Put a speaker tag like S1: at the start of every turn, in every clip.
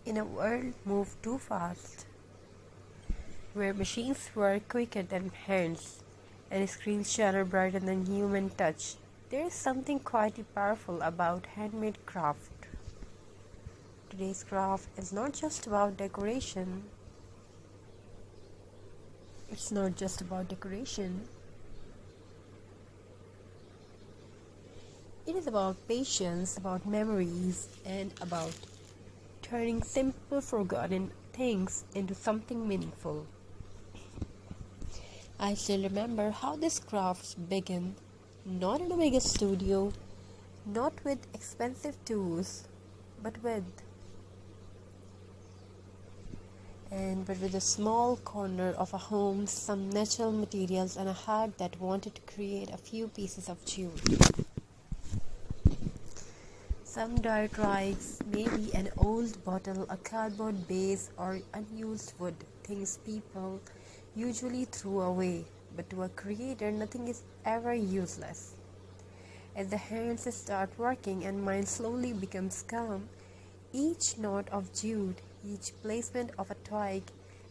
S1: In a world moved too fast, where machines work quicker than hands and screens shine brighter than human touch, there is something quite powerful about handmade craft. Today's craft is not just about decoration. It's not just about decoration. It is about patience, about memories, and about turning simple, forgotten things into something meaningful. I still remember how this craft began, not in a big studio, not with expensive tools, but with a small corner of a home, some natural materials, and a heart that wanted to create a few pieces of jute. Some dry twigs, maybe an old bottle, a cardboard base, or unused wood, things people usually throw away. But to a creator, nothing is ever useless. As the hands start working and mind slowly becomes calm, each knot of jute, each placement of a twig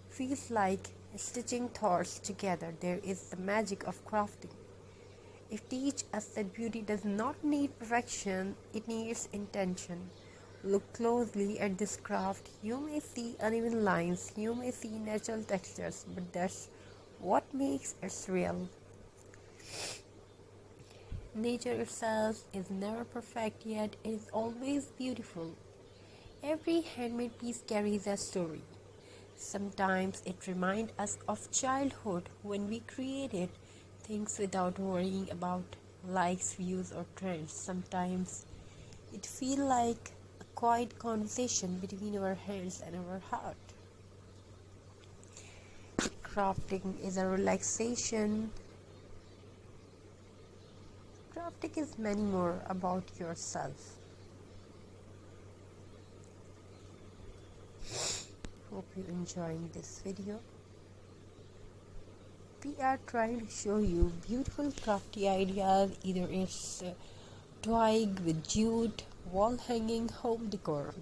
S1: feels like stitching thoughts together. There is the magic of crafting. It teaches us that beauty does not need perfection, it needs intention. Look closely at this craft. You may see uneven lines, you may see natural textures, but that's what makes it real. Nature itself is never perfect, yet it is always beautiful. Every handmade piece carries a story. Sometimes it reminds us of childhood when we created things without worrying about likes, views, or trends. Sometimes it feels like a quiet conversation between our hands and our heart. Crafting is a relaxation. Crafting is many more about yourself. Hope you're enjoying this video. We are trying to show you beautiful crafty ideas, either it's twig with jute, wall hanging, home decor.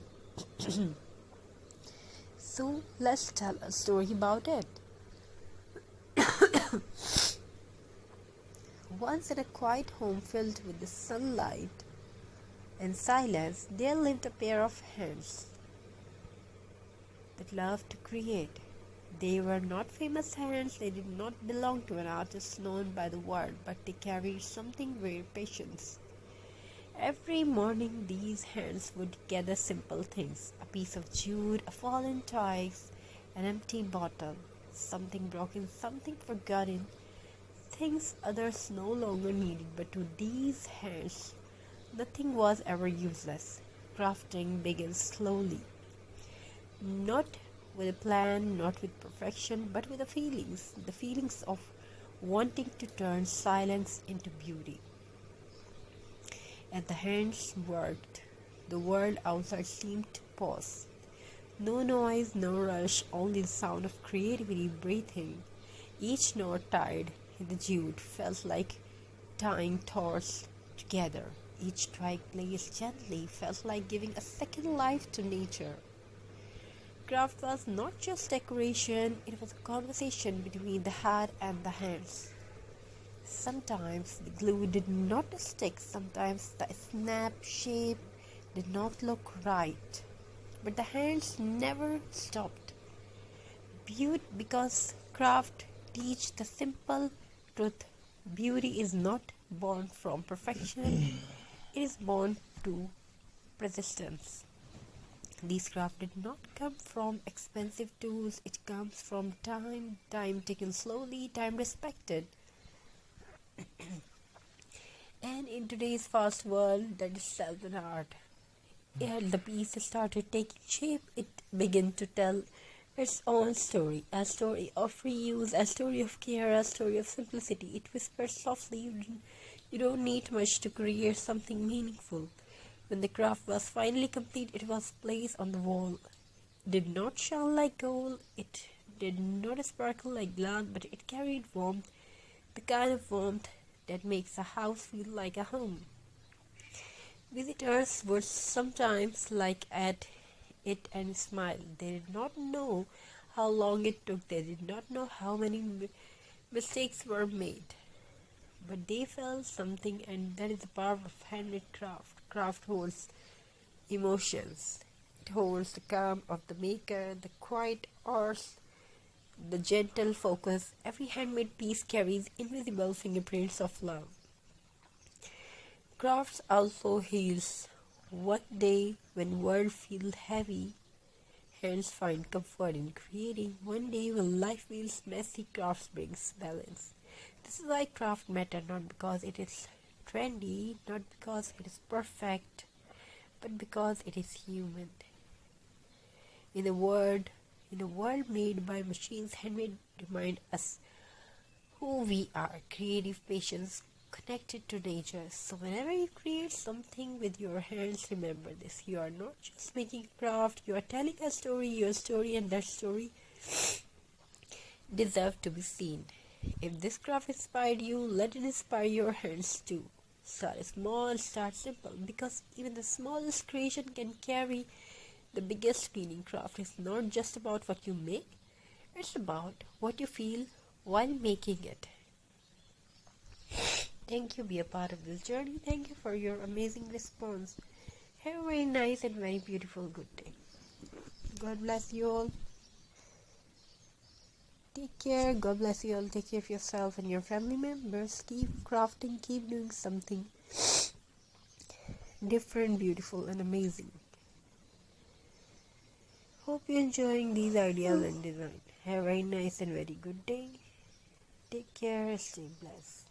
S1: So let's tell a story about it. Once in a quiet home filled with the sunlight and silence, there lived a pair of hands that loved to create. They were not famous hands, they did not belong to an artist known by the world, but they carried something very precious. Every morning these hands would gather simple things, a piece of jute, a fallen twig, an empty bottle, something broken, something forgotten, things others no longer needed, but to these hands nothing was ever useless. Crafting began slowly, not with a plan, not with perfection, but with the feelings of wanting to turn silence into beauty. As the hands worked, the world outside seemed to pause. No noise, no rush, only the sound of creativity breathing. Each knot tied in the jute felt like tying thoughts together. Each twig placed gently felt like giving a second life to nature. Craft was not just decoration, it was a conversation between the heart and the hands. Sometimes the glue did not stick, sometimes the snap shape did not look right, but the hands never stopped. Because craft teach the simple truth, beauty is not born from perfection, it is born to persistence. These craft did not come from expensive tools, it comes from time taken slowly, time respected. And in today's fast world that is self and art, the piece started taking shape, it began to tell its own story, a story of reuse, a story of care, a story of simplicity. It whispers softly, you don't need much to create something meaningful. When the craft was finally complete, it was placed on the wall. It did not shine like gold, it did not sparkle like glass, but it carried warmth, the kind of warmth that makes a house feel like a home. Visitors would sometimes look at it and smiled. They did not know how long it took. They did not know how many mistakes were made. But they felt something, and that is the power of handmade craft. Craft holds emotions. It holds the calm of the maker, the quiet arts, the gentle focus. Every handmade piece carries invisible fingerprints of love. Crafts also heals. One day when world feels heavy, hands find comfort in creating. One day when life feels messy, crafts brings balance. This is why craft matter, not because it is trendy, not because it is perfect, but because it is human. In a world made by machines, handmade remind us who we are, creative, patience, connected to nature. So whenever you create something with your hands, remember this. You are not just making craft, you are telling a story, your story, and that story deserves to be seen. If this craft inspired you, let it inspire your hands too. Start small, start simple, because even the smallest creation can carry the biggest meaning. Craft is not just about what you make, it's about what you feel while making it. Thank you, be a part of this journey. Thank you for your amazing response. Have a very nice and very beautiful good day. God bless you all. Take care. God bless you all. Take care of yourself and your family members. Keep crafting, keep doing something different, beautiful, and amazing. Hope you're enjoying these ideas and design. Have a very nice and very good day. Take care. Stay blessed.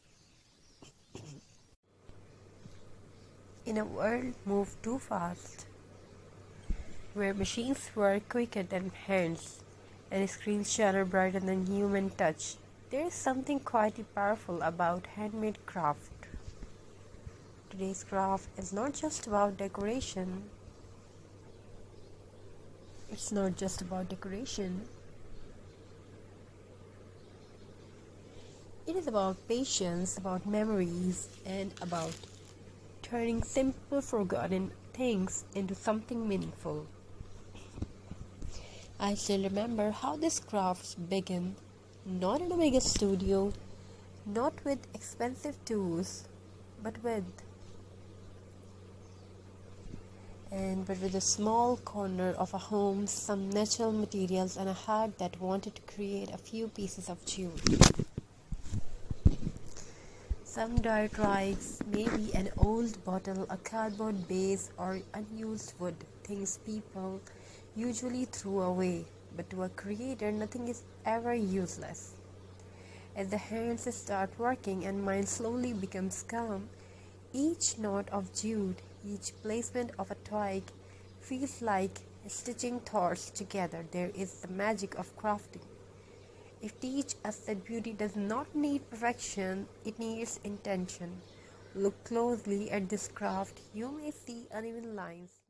S1: In a world moved too fast, where machines work quicker than hands and screens shine brighter than human touch, there is something quietly powerful about handmade craft. Today's craft is not just about decoration. It's not just about decoration. It is about patience, about memories, and about turning simple, forgotten things into something meaningful. I still remember how this craft began, not in a mega studio, not with expensive tools, but with a small corner of a home, some natural materials, and a heart that wanted to create a few pieces of jute. Some dry twigs, maybe an old bottle, a cardboard base, or unused wood, things people usually throw away. But to a creator, nothing is ever useless. As the hands start working and mind slowly becomes calm, each knot of jute, each placement of a twig feels like stitching thoughts together. There is the magic of crafting. It teaches us that beauty does not need perfection, it needs intention. Look closely at this craft. You may see uneven lines,